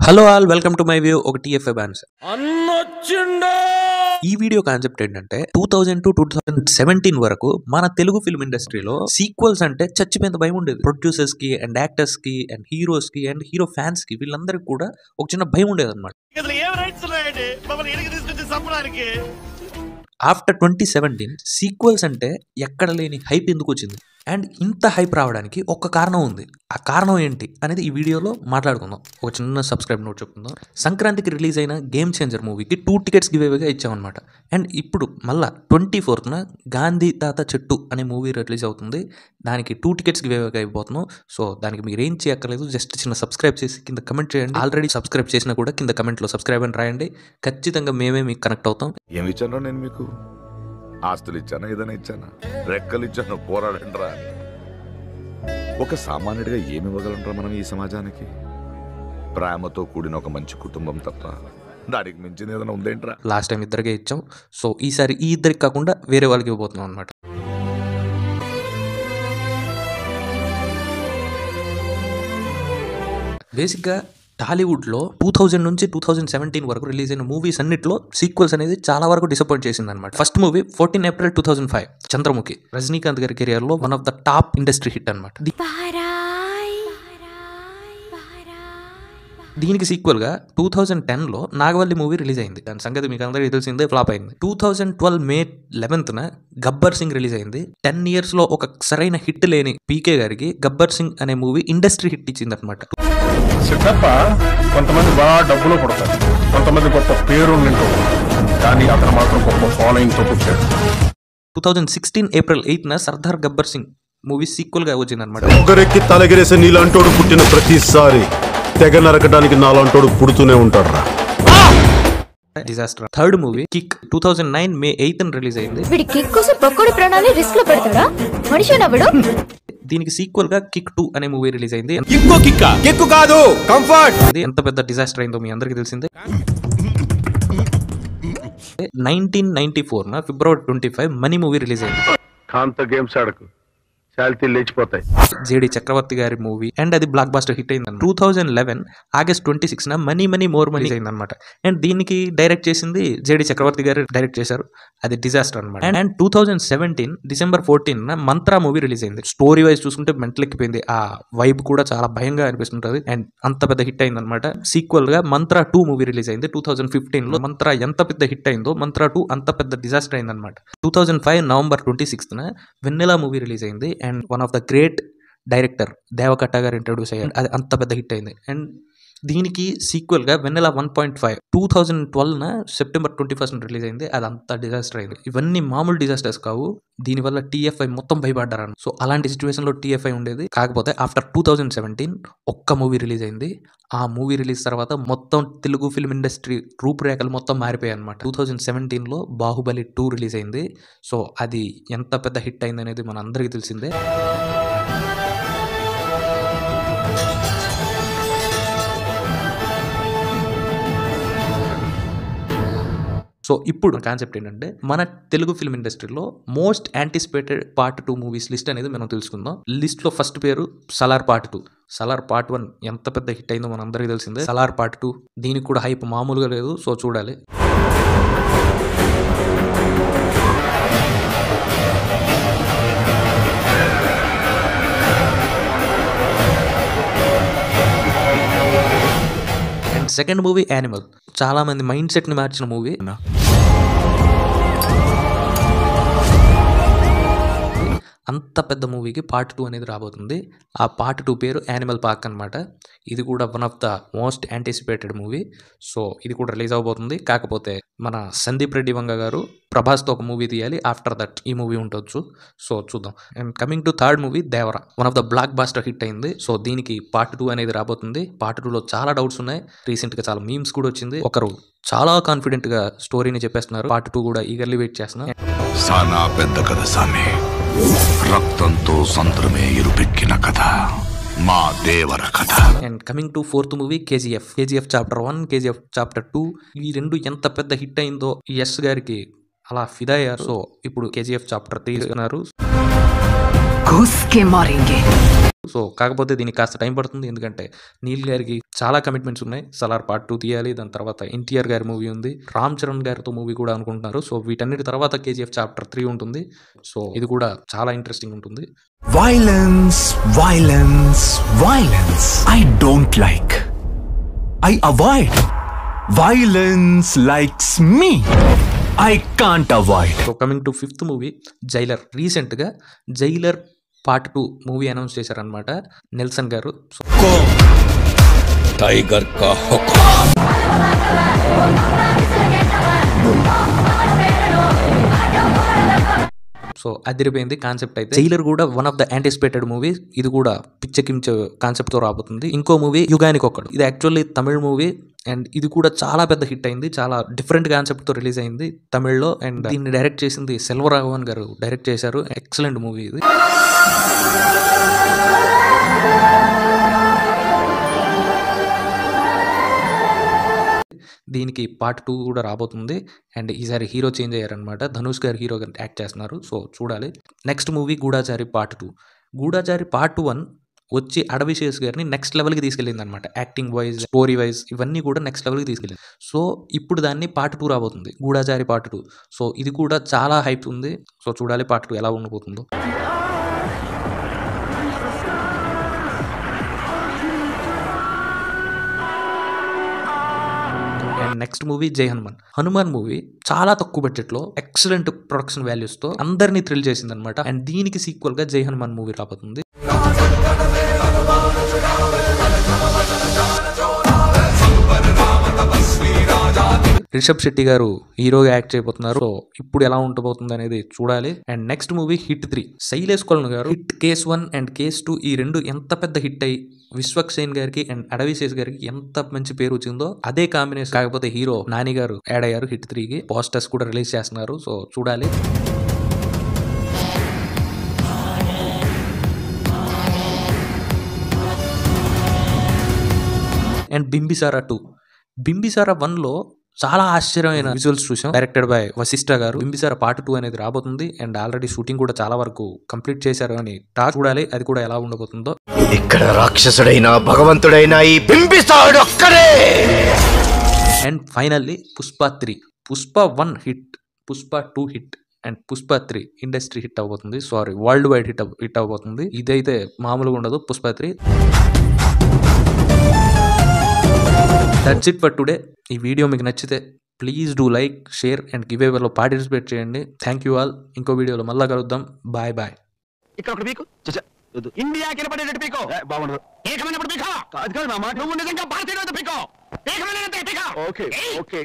Hello all welcome to my view ఒక TFI bans ఈ video concept ఏంటంటే 2000 to 2017 వరకు మన తెలుగు ఫిల్మ్ ఇండస్ట్రీలో సీక్వెల్స్ అంటే చచ్చిపోయేంత భయం ఉండేది. ప్రొడ్యూసర్స్ కి అండ్ యాక్టర్స్ కి అండ్ హీరోస్ కి అండ్ హీరో ఫ్యాన్స్ కి వీళ్ళందరికీ కూడా ఒక చిన్న భయం ఉండేది అనమాట. ఆఫ్టర్ 2017 సీక్వెల్స్ అంటే ఎక్కడ లేని హైప్ ఎందుకు వచ్చింది అండ్ ఇంత హైప్ రావడానికి ఒక కారణం ఉంది. ఆ కారణం ఏంటి అనేది ఈ వీడియోలో మాట్లాడుకుందాం. ఒక చిన్న సబ్స్క్రైబ్ నోట్ చెప్పుకుందాం. సంక్రాంతికి రిలీజ్ అయిన గేమ్ చేంజర్ మూవీకి 2 tickets గివేగా ఇచ్చామన్నమాట. అండ్ ఇప్పుడు మళ్ళా 24th గాంధీ తాత చెట్టు అనే మూవీ రిలీజ్ అవుతుంది. దానికి 2 tickets గివేగా అయిపోతున్నాం. సో దానికి మీరు ఏం చేయక్కర్లేదు, జస్ట్ చిన్న సబ్స్క్రైబ్ చేసి కింద కమెంట్ చేయండి. ఆల్రెడీ సబ్స్క్రైబ్ చేసినా కూడా కింద కమెంట్లో సబ్స్క్రైబ్ అని రాయండి. ఖచ్చితంగా మేమే మీకు కనెక్ట్ అవుతాం. ఏమి ఇచ్చానో నేను మీకు ఆస్తులు ఇచ్చానా, ఏదైనా ఇచ్చానా, రెక్కలు ఇచ్చాను, పోరాడంట్రా. ఒక సామాన్యుడిగా ఏమి ఇవ్వగలంట్రా మనం ఈ సమాజానికి? ప్రేమతో కూడిన ఒక మంచి కుటుంబం తప్ప దానికి మించింది ఏదైనా ఉందేంట్రా? లాస్ట్ టైం ఇద్దరికే ఇచ్చాం. సో ఈసారి ఈ ఇద్దరికి కాకుండా వేరే వాళ్ళకి ఇవ్వబోతున్నాం అనమాట. బేసిక్గా టాలీవుడ్లో 2000 నుంచి 2017 వరకు రిలీజ్ అయిన మూవీస్ అన్నిట్లో సీక్వెల్స్ అనేది చాలా వరకు డిసప్పాయింట్ చేసింది అనమాట. First movie 14 April 2005 Chandramukhi, Rajinikanth గారి కెరియర్ లో one of the top industry hit అనమాట. దీనికి సీక్వెల్ గా 2010లో నాగవల్లి మూవీ రిలీజ్ అయింది. దాని సంగతి మీకు అందరికీ తెలిసిందే, ఫ్లాప్ అయింది. 2012 May 11th Gabbar Singh release అయింది. 10 years లో ఒక సరైన హిట్ లేని పీకే గారికి గబ్బర్ సింగ్ అనే మూవీ ఇండస్ట్రీ హిట్ ఇచ్చింది అనమాట. సిద్ధప్ప కొంతమంది బాగా డబ్బులో పడతారు, కొంతమంది గొప్ప పేరు కానీ అతను మాత్రం గొప్ప ఫాలోయింగ్ తో పుట్టాడు. 2016 April 8th Sardar Gabbar Singh movie sequel గా వచ్చింది అనమాట. ఒకరెక్కి తలగిరేసే నీలాంటోడు పుట్టిన ప్రతిసారి తెగ నరకడానికి నాలాంటోడు పుడుతూనే ఉంటాడు రా. Disaster. Third movie kick 2009 May 8th release అయింది. వీడి కిక్ కోసం పక్కోడి ప్రాణాన్ని రిస్క్ లో పెడతాడా మనిషి నవ్వడు. దీనికి సీక్వెల్ గా కిక్ 2 అనే మూవీ రిలీజ్ అయింది. ఇంకో కిక్ కాదు, కంఫర్ట్. అది ఎంత పెద్ద డిజాస్టర్ అయిందో మీ అందరికీ తెలిసిందే. 1994 February 25 మనీ మూవీ రిలీజ్ అయింది. కాంత గేమ్స్ ఆడకు, శాలిటీ లేచిపోతాయి. జేడి చక్రవర్తి గారి మూవీ అండ్ అది బ్లాక్ బాస్టర్ హిట్ అయింది. 2011 August 26 మనీ మోర్ మనీ అయింది అనమాట. అండ్ దీనికి డైరెక్ట్ చేసింది జేడి చక్రవర్తి గారు డైరెక్ట్ చేశారు. అది డిజాస్టర్ అనమాట. And 2017 December 14 mantra movie release అయింది. స్టోరీ వైజ్ చూసుకుంటే మెంటల్ ఎక్కిపోయింది. ఆ వైబ్ కూడా చాలా భయంగా అనిపిస్తుంటది అండ్ అంత పెద్ద హిట్ అయింది అనమాట. సీక్వెల్ గా మంత్రా 2 మూవీ రిలీజ్ అయింది 2015 లో. మంత్రా ఎంత పెద్ద హిట్ అయిందో మంత్రా 2 అంత పెద్ద డిజాస్టర్ అయింది అనమాట. 2005 November 26 వెన్నెలా మూవీ రిలీజ్ అయింది. And one of the great director Deva Katta గారు ఇంట్రడ్యూస్ అయ్యారు. అది అంత పెద్ద హిట్ అయింది. అండ్ దీనికి సీక్వెల్ గా వెన్నెలా 1.5 2012 September 21 రిలీజ్ అయింది. అది అంత డిజాస్టర్ అయింది. ఇవన్నీ మామూలు డిజాస్టర్స్ కావు. దీనివల్ల టీఎఫ్ఐ మొత్తం భయపడ్డారు. సో అలాంటి సిచ్యువేషన్ లో టీఎఫ్ఐ ఉండేది. కాకపోతే ఆఫ్టర్ 2017 ఒక్క మూవీ రిలీజ్ అయింది. ఆ మూవీ రిలీజ్ తర్వాత మొత్తం తెలుగు ఫిల్మ్ ఇండస్ట్రీ రూపురేఖలు మొత్తం మారిపోయాయి అనమాట. 2017 లో బాహుబలి 2 రిలీజ్ అయింది. సో అది ఎంత పెద్ద హిట్ అయింది అనేది మన అందరికీ తెలిసిందే. సో ఇప్పుడు కాన్సెప్ట్ ఏంటంటే మన తెలుగు ఫిల్మ్ ఇండస్ట్రీలో most anticipated part 2 movies list అనేది మనం తెలుసుకుందాం. లిస్ట్ లో ఫస్ట్ పేరు సలార్ పార్ట్ 2. సలార్ పార్ట్ 1 ఎంత పెద్ద హిట్ అయిందో మన అందరికీ తెలిసిందే. సలార్ పార్ట్ 2 దీనికి కూడా హైప్ మామూలుగా లేదు. సో చూడాలి. సెకండ్ మూవీ యానిమల్, చాలా మంది మైండ్ సెట్ ని మార్చిన మూవీ. అంత పెద్ద మూవీకి పార్ట్ 2 అనేది రాబోతుంది. ఆ పార్ట్ 2 పేరు యానిమల్ పార్క్ అనమాట. ఇది కూడా one of the most anticipated movie. So ఇది కూడా రిలీజ్ అవబోతుంది. కాకపోతే మన సందీప్ రెడ్డి వంగ గారు ప్రభాస్తో ఒక మూవీ తీయాలి. ఆఫ్టర్ దట్ ఈ మూవీ ఉండొచ్చు. సో చూద్దాం. And coming to third movie Devara, one of the blockbuster hit అయింది. సో దీనికి పార్ట్ 2 అనేది రాబోతుంది. పార్ట్ 2లో చాలా డౌట్స్ ఉన్నాయి. రీసెంట్ గా చాలా మీమ్స్ కూడా వచ్చింది. ఒకరు చాలా కాన్ఫిడెంట్ గా స్టోరీని చెప్పేస్తున్నారు. పార్ట్ 2 కూడా ఈగర్లీ వెయిట్ చేస్తున్నా. సానా పెద్ద కథ సామి, రక్తంతో సంద్రమే ఇరుపెక్కిన కథ, మా దేవర కథ. And coming to fourth movie KGF chapter 1, KGF chapter 2. ఈ రెండు ఎంత పెద్ద హిట్ అయిందో యస్ గారికి అలా ఫిదా అయ్యారు. సో ఇప్పుడు కేజీఎఫ్ చాప్టర్ 3 తీసుకున్నారు. సో కాకపోతే దీనికి కాస్త టైం పడుతుంది, ఎందుకంటే నీల్ గారికి చాలా కమిట్మెంట్స్ ఉన్నాయి. సలార్ పార్ట్ 2 తీయాలి, దాని తర్వాత ఎన్టీఆర్ గారి మూవీ ఉంది, రామ్ చరణ్ గారితో మూవీ కూడా అనుకుంటున్నారు. సో వీటన్నిటి తర్వాత KGF చాప్టర్ 3 ఉంటుంది. సో ఇది కూడా చాలా ఇంట్రెస్టింగ్ ఉంటుంది. Violence, violence, violence. I don't like. I avoid. Violence likes me. I can't avoid. So coming to 5th movie Jailer. రీసెంట్గా జైలర్ పార్ట్ 2 మూవీ అనౌన్స్ చేశారనమాట నెల్సన్ గారు. टाइगर का हुक्म. సో అదిరిపోయింది కాన్సెప్ట్ అయితే. జైలర్ కూడా one of the anticipated movie. ఇది కూడా పిచ్చకించ కాన్సెప్ట్ తో రాబోతుంది. ఇంకో మూవీ యుగానికి ఒక్కడు. ఇది యాక్చువల్లీ తమిళ మూవీ అండ్ ఇది కూడా చాలా పెద్ద హిట్ అయింది. చాలా డిఫరెంట్ కాన్సెప్ట్ తో రిలీజ్ అయింది తమిళ్లో. అండ్ దీన్ని డైరెక్ట్ చేసింది సెల్వరాఘవన్ గారు డైరెక్ట్ చేశారు. ఎక్సలెంట్ మూవీ ఇది. దీనికి పార్ట్ 2 కూడా రాబోతుంది. అండ్ ఈసారి హీరో చేంజ్ అయ్యారనమాట. ధనుష్ గారు హీరో యాక్ట్ చేస్తున్నారు. సో చూడాలి. Next movie Goodachari part 2. Goodachari part 1 వచ్చి అడవిశేష్ గారిని నెక్స్ట్ లెవెల్కి తీసుకెళ్ళింది అనమాట. యాక్టింగ్ వైజ్, స్టోరీ వైజ్ ఇవన్నీ కూడా నెక్స్ట్ లెవెల్కి తీసుకెళ్ళింది. సో ఇప్పుడు దాన్ని పార్ట్ 2 రాబోతుంది, గూఢాచారి పార్ట్ 2. సో ఇది కూడా చాలా హైప్ ఉంది. సో చూడాలి పార్ట్ 2 ఎలా ఉండబోతుందో. అండ్ నెక్స్ట్ మూవీ జై హనుమాన్. హనుమాన్ మూవీ చాలా తక్కువ బడ్జెట్ లో ఎక్సలెంట్ ప్రొడక్షన్ వాల్యూస్ తో అందరినీ థ్రిల్ చేసింది అనమాట. అండ్ దీనికి సీక్వెల్ గా జై హనుమాన్ మూవీ రాబోతుంది. రిషబ్ శెట్టి గారు హీరోగా యాక్ట్ చేయబోతున్నారు. సో ఇప్పుడు ఎలా ఉండబోతుంది అనేది చూడాలి. And next movie hit 3. Sailesh Kolanu garu hit case 1 and case 2 ఈ రెండు ఎంత పెద్ద హిట్ అయ్యి విశ్వక్సేన్ గారికి అండ్ అడవిశేష్ గారికి ఎంత మంచి పేరు వచ్చిందో అదే కాంబినేషన్. కాకపోతే హీరో నాని గారు యాడ్ అయ్యారు హిట్ 3కి. పోస్టర్స్ కూడా రిలీజ్ చేస్తున్నారు. సో చూడాలి. అండ్ బింబిసారా 2. బింబిసారా 1లో చాలా ఆశ్చర్యమైన విజువల్స్ చూసాం, డైరెక్టెడ్ బై వశిష్ఠ గారు. బింబిసారా పార్ట్ 2 అనేది రాబోతుంది. అండ్ ఆల్రెడీ షూటింగ్ కూడా చాలా వరకు కంప్లీట్ చేశారు అని టాక్. చూడాలి అది కూడా ఎలా ఉండబోతుందో. ఇక్కడ రాక్షసుడైనా భగవంతుడైనా ఈ బింబిసారుడు ఒక్కడే. And finally Pushpa 3. Pushpa 1 hit, Pushpa 2 hit and Pushpa 3 industry hit అవబోతుంది. సారీ, వరల్డ్ వైడ్ హిట్ అవబోతుంది. ఇదైతే మామూలుగా ఉండదు. Pushpa 3. That's it for today. ఈ వీడియో మీకు నచ్చితే please do like, share and give అవేలో పార్టిసిపేట్ చేయండి. Thank you all. ఇంకో వీడియోలో మళ్ళా కలుద్దాం. Bye bye. ఇక్కడ పీకు ఇండియా కినపడేటట్టు పీకో బాగుండదు. ఏకమైనప్పుడు పీకో కాదు కాదు మామ, నువ్వు నిజంగా భారతీయుడు పీకో. ఏకమైన పీకో. Okay okay.